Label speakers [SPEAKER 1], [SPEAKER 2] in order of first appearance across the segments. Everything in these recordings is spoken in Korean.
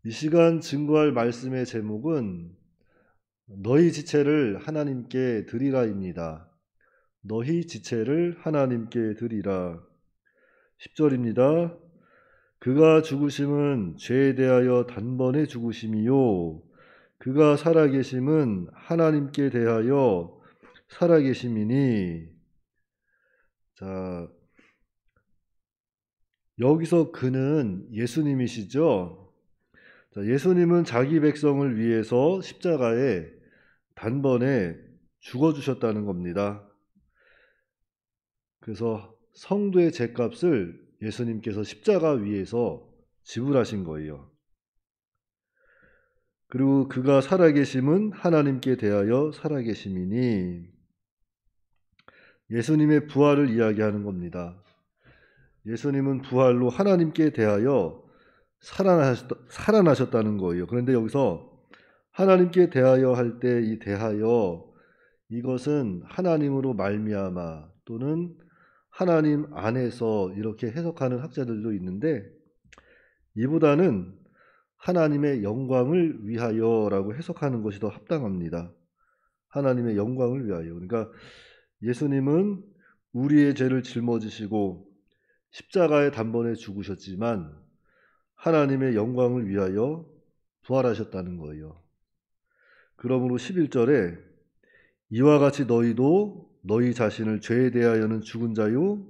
[SPEAKER 1] 이 시간 증거할 말씀의 제목은 너희 지체를 하나님께 드리라입니다. 너희 지체를 하나님께 드리라. 10절입니다. 그가 죽으심은 죄에 대하여 단번에 죽으심이요 그가 살아계심은 하나님께 대하여 살아계심이니. 자, 여기서 그는 예수님이시죠. 자, 예수님은 자기 백성을 위해서 십자가에 단번에 죽어주셨다는 겁니다. 그래서 성도의 죗값을 예수님께서 십자가 위에서 지불하신 거예요. 그리고 그가 살아계심은 하나님께 대하여 살아계심이니, 예수님의 부활을 이야기하는 겁니다. 예수님은 부활로 하나님께 대하여 살아나셨다는 거예요. 그런데 여기서 하나님께 대하여 할 때 이 대하여, 이것은 하나님으로 말미암아 또는 하나님 안에서 이렇게 해석하는 학자들도 있는데, 이보다는 하나님의 영광을 위하여라고 해석하는 것이 더 합당합니다. 하나님의 영광을 위하여. 그러니까 예수님은 우리의 죄를 짊어지시고 십자가에 단번에 죽으셨지만 하나님의 영광을 위하여 부활하셨다는 거예요. 그러므로 11절에 이와 같이 너희도 너희 자신을 죄에 대하여는 죽은 자요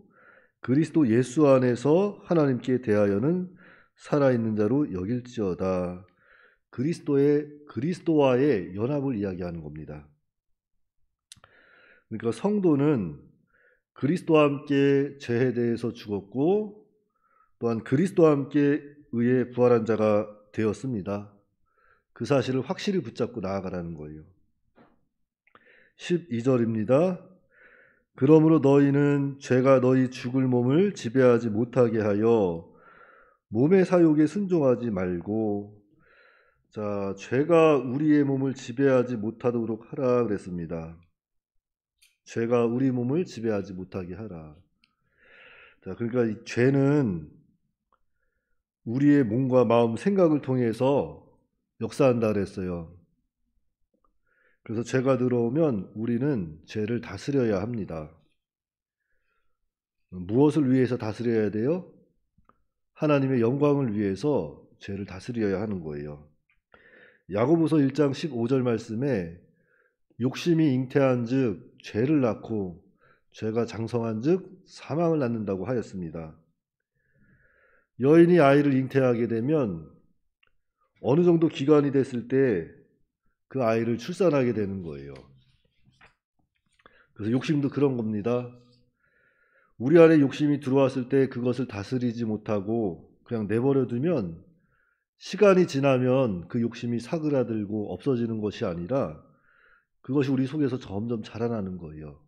[SPEAKER 1] 그리스도 예수 안에서 하나님께 대하여는 살아있는 자로 여길지어다. 그리스도와의 연합을 이야기하는 겁니다. 그러니까 성도는 그리스도와 함께 죄에 대해서 죽었고 또한 그리스도와 함께 의해 부활한 자가 되었습니다. 그 사실을 확실히 붙잡고 나아가라는 거예요. 12절입니다. 그러므로 너희는 죄가 너희 죽을 몸을 지배하지 못하게 하여 몸의 사욕에 순종하지 말고. 자, 죄가 우리의 몸을 지배하지 못하도록 하라 그랬습니다. 죄가 우리 몸을 지배하지 못하게 하라. 자, 그러니까 이 죄는 우리의 몸과 마음, 생각을 통해서 역사한다 그랬어요. 그래서 죄가 들어오면 우리는 죄를 다스려야 합니다. 무엇을 위해서 다스려야 돼요? 하나님의 영광을 위해서 죄를 다스려야 하는 거예요. 야고보서 1장 15절 말씀에 욕심이 잉태한 즉 죄를 낳고 죄가 장성한 즉 사망을 낳는다고 하였습니다. 여인이 아이를 잉태하게 되면 어느 정도 기간이 됐을 때 그 아이를 출산하게 되는 거예요. 그래서 욕심도 그런 겁니다. 우리 안에 욕심이 들어왔을 때 그것을 다스리지 못하고 그냥 내버려 두면 시간이 지나면 그 욕심이 사그라들고 없어지는 것이 아니라 그것이 우리 속에서 점점 자라나는 거예요.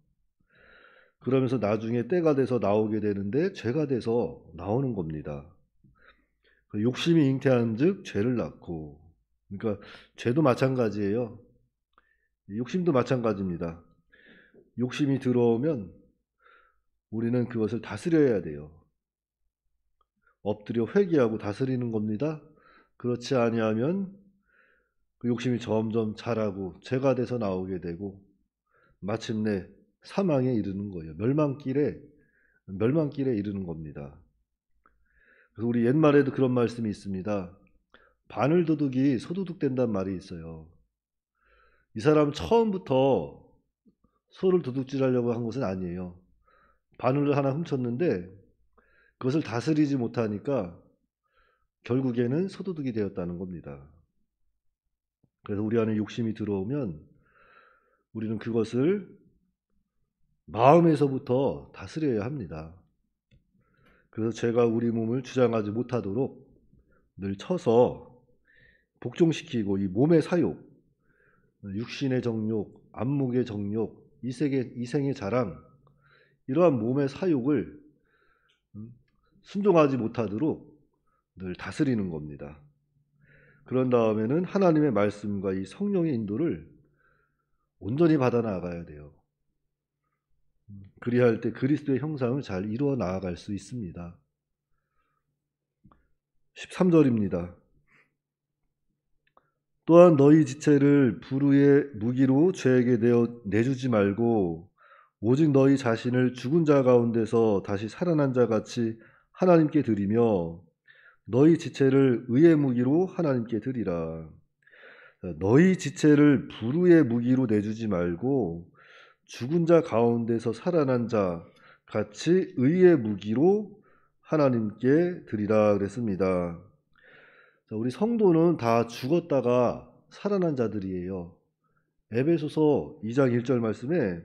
[SPEAKER 1] 그러면서 나중에 때가 돼서 나오게 되는데 죄가 돼서 나오는 겁니다. 욕심이 잉태한 즉 죄를 낳고. 그러니까 죄도 마찬가지예요. 욕심도 마찬가지입니다. 욕심이 들어오면 우리는 그것을 다스려야 돼요. 엎드려 회개하고 다스리는 겁니다. 그렇지 아니하면 그 욕심이 점점 자라고 죄가 돼서 나오게 되고 마침내 사망에 이르는 거예요. 멸망길에 이르는 겁니다. 그래서 우리 옛말에도 그런 말씀이 있습니다. 바늘 도둑이 소도둑 된다는 말이 있어요. 이 사람 처음부터 소를 도둑질하려고 한 것은 아니에요. 바늘을 하나 훔쳤는데 그것을 다스리지 못하니까 결국에는 소도둑이 되었다는 겁니다. 그래서 우리 안에 욕심이 들어오면 우리는 그것을 마음에서부터 다스려야 합니다. 그래서 죄가 우리 몸을 주장하지 못하도록 늘 쳐서 복종시키고 이 몸의 사욕, 육신의 정욕, 안목의 정욕, 이생의 자랑, 이러한 몸의 사욕을 순종하지 못하도록 늘 다스리는 겁니다. 그런 다음에는 하나님의 말씀과 이 성령의 인도를 온전히 받아 나가야 돼요. 그리할 때 그리스도의 형상을 잘 이루어 나아갈 수 있습니다. 13절입니다. 또한 너희 지체를 불의의 무기로 죄에게 내주지 말고 오직 너희 자신을 죽은 자 가운데서 다시 살아난 자 같이 하나님께 드리며 너희 지체를 의의 무기로 하나님께 드리라. 너희 지체를 불의의 무기로 내주지 말고 죽은 자 가운데서 살아난 자 같이 의의 무기로 하나님께 드리라 그랬습니다. 우리 성도는 다 죽었다가 살아난 자들이에요. 에베소서 2장 1절 말씀에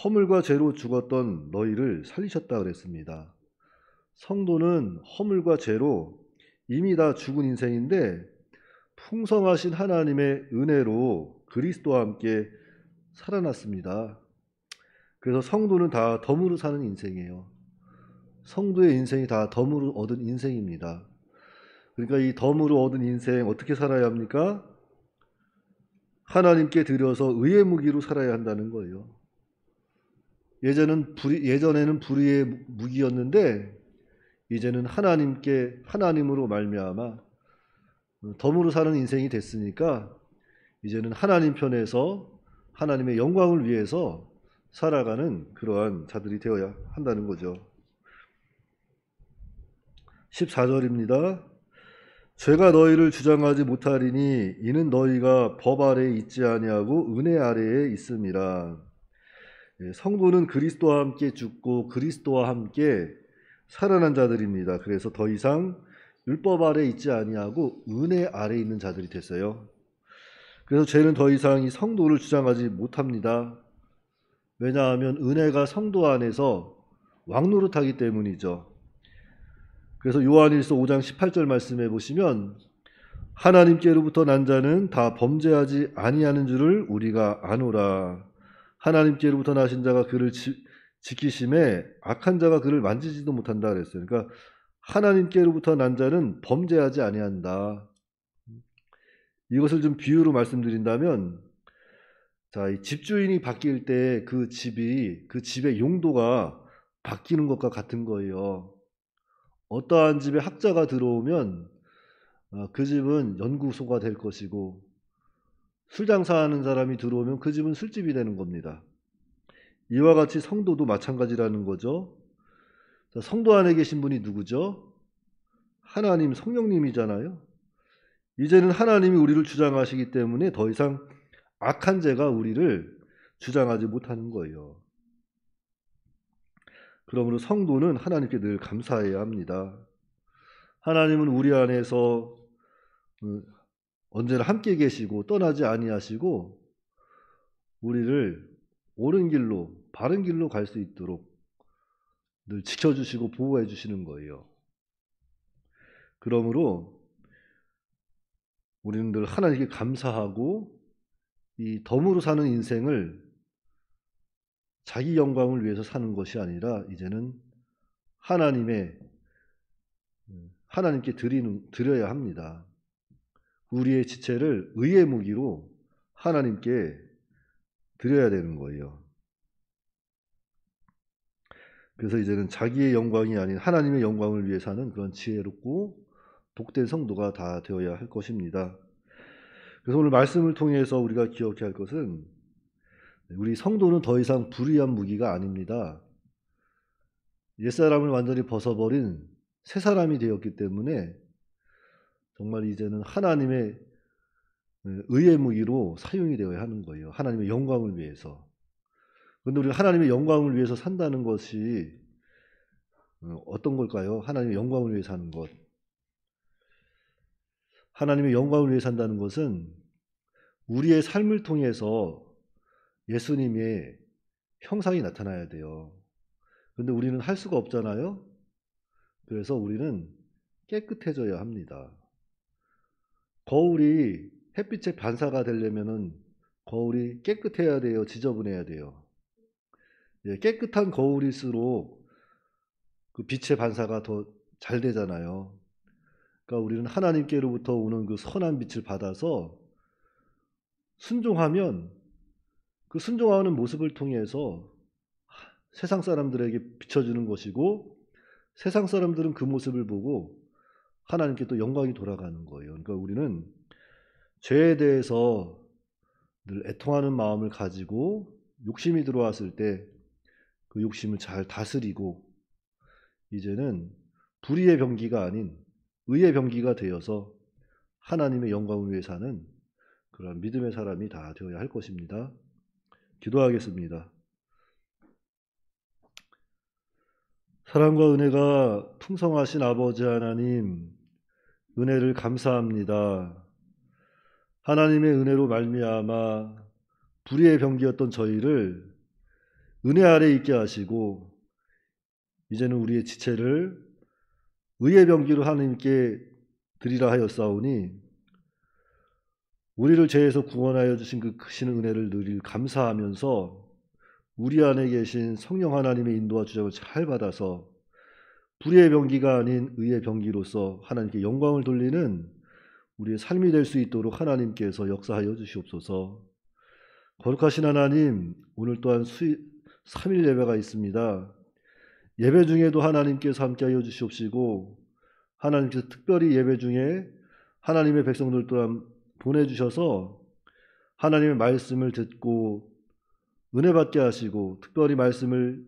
[SPEAKER 1] 허물과 죄로 죽었던 너희를 살리셨다 그랬습니다. 성도는 허물과 죄로 이미 다 죽은 인생인데 풍성하신 하나님의 은혜로 그리스도와 함께 살아났습니다. 그래서 성도는 다 덤으로 사는 인생이에요. 성도의 인생이 다 덤으로 얻은 인생입니다. 그러니까 이 덤으로 얻은 인생 어떻게 살아야 합니까? 하나님께 드려서 의의 무기로 살아야 한다는 거예요. 예전에는 불의의 무기였는데 이제는 하나님으로 말미암아 덤으로 사는 인생이 됐으니까 이제는 하나님 편에서 하나님의 영광을 위해서 살아가는 그러한 자들이 되어야 한다는 거죠. 14절입니다. 죄가 너희를 주장하지 못하리니 이는 너희가 법 아래에 있지 아니하고 은혜 아래에 있음이라. 성도는 그리스도와 함께 죽고 그리스도와 함께 살아난 자들입니다. 그래서 더 이상 율법 아래에 있지 아니하고 은혜 아래에 있는 자들이 됐어요. 그래서 죄는 더 이상 이 성도를 주장하지 못합니다. 왜냐하면 은혜가 성도 안에서 왕노릇하기 때문이죠. 그래서 요한일서 5장 18절 말씀해 보시면 하나님께로부터 난 자는 다 범죄하지 아니하는 줄을 우리가 아노라. 하나님께로부터 나신 자가 그를 지키심에 악한 자가 그를 만지지도 못한다 그랬어요. 그러니까 하나님께로부터 난 자는 범죄하지 아니한다. 이것을 좀 비유로 말씀드린다면, 자, 이 집주인이 바뀔 때 그 집의 용도가 바뀌는 것과 같은 거예요. 어떠한 집에 학자가 들어오면 그 집은 연구소가 될 것이고, 술 장사하는 사람이 들어오면 그 집은 술집이 되는 겁니다. 이와 같이 성도도 마찬가지라는 거죠. 자, 성도 안에 계신 분이 누구죠? 하나님, 성령님이잖아요. 이제는 하나님이 우리를 주장하시기 때문에 더 이상 악한 죄가 우리를 주장하지 못하는 거예요. 그러므로 성도는 하나님께 늘 감사해야 합니다. 하나님은 우리 안에서 언제나 함께 계시고 떠나지 아니하시고 우리를 옳은 길로, 바른 길로 갈 수 있도록 늘 지켜주시고 보호해 주시는 거예요. 그러므로 우리는 늘 하나님께 감사하고 이 덤으로 사는 인생을 자기 영광을 위해서 사는 것이 아니라 이제는 하나님께 드려야 합니다. 우리의 지체를 의의 무기로 하나님께 드려야 되는 거예요. 그래서 이제는 자기의 영광이 아닌 하나님의 영광을 위해 사는 그런 지혜롭고 복된 성도가 다 되어야 할 것입니다. 그래서 오늘 말씀을 통해서 우리가 기억해야 할 것은 우리 성도는 더 이상 불의한 무기가 아닙니다. 옛사람을 완전히 벗어버린 새 사람이 되었기 때문에 정말 이제는 하나님의 의의 무기로 사용이 되어야 하는 거예요. 하나님의 영광을 위해서. 그런데 우리가 하나님의 영광을 위해서 산다는 것이 어떤 걸까요? 하나님의 영광을 위해 사는 것. 하나님의 영광을 위해 산다는 것은 우리의 삶을 통해서 예수님의 형상이 나타나야 돼요. 그런데 우리는 할 수가 없잖아요. 그래서 우리는 깨끗해져야 합니다. 거울이 햇빛의 반사가 되려면은 거울이 깨끗해야 돼요? 지저분해야 돼요? 깨끗한 거울일수록 그 빛의 반사가 더 잘 되잖아요. 그러니까 우리는 하나님께로부터 오는 그 선한 빛을 받아서 순종하면 그 순종하는 모습을 통해서 세상 사람들에게 비춰주는 것이고 세상 사람들은 그 모습을 보고 하나님께 또 영광이 돌아가는 거예요. 그러니까 우리는 죄에 대해서 늘 애통하는 마음을 가지고 욕심이 들어왔을 때 그 욕심을 잘 다스리고 이제는 불의의 병기가 아닌 의의 병기가 되어서 하나님의 영광을 위해 사는 그런 믿음의 사람이 다 되어야 할 것입니다. 기도하겠습니다. 사랑과 은혜가 풍성하신 아버지 하나님, 은혜를 감사합니다. 하나님의 은혜로 말미암아 불의의 병기였던 저희를 은혜 아래 있게 하시고 이제는 우리의 지체를 의의 병기로 하나님께 드리라 하였사오니 우리를 죄에서 구원하여 주신 그 크신 은혜를 늘 감사하면서 우리 안에 계신 성령 하나님의 인도와 주장을 잘 받아서 불의의 병기가 아닌 의의 병기로서 하나님께 영광을 돌리는 우리의 삶이 될 수 있도록 하나님께서 역사하여 주시옵소서. 거룩하신 하나님, 오늘 또한 3일 예배가 있습니다. 예배 중에도 하나님께서 함께하여 주시옵시고 하나님께서 특별히 예배 중에 하나님의 백성들 또한 보내주셔서 하나님의 말씀을 듣고 은혜 받게 하시고 특별히 말씀을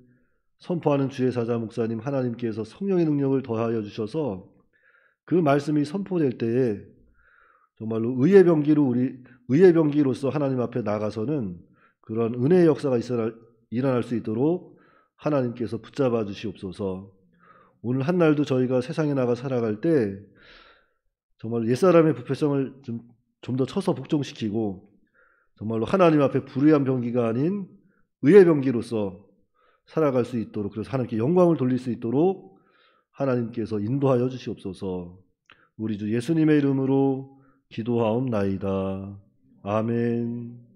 [SPEAKER 1] 선포하는 주의 사자 목사님 하나님께서 성령의 능력을 더하여 주셔서 그 말씀이 선포될 때에 정말로 의의 병기로서 하나님 앞에 나가서는 그런 은혜의 역사가 일어날 수 있도록 하나님께서 붙잡아 주시옵소서. 오늘 한 날도 저희가 세상에 나가 살아갈 때 정말 옛사람의 부패성을 좀 더 쳐서 복종시키고 정말로 하나님 앞에 불의한 병기가 아닌 의의 병기로서 살아갈 수 있도록, 그래서 하나님께 영광을 돌릴 수 있도록 하나님께서 인도하여 주시옵소서. 우리 주 예수님의 이름으로 기도하옵나이다. 아멘.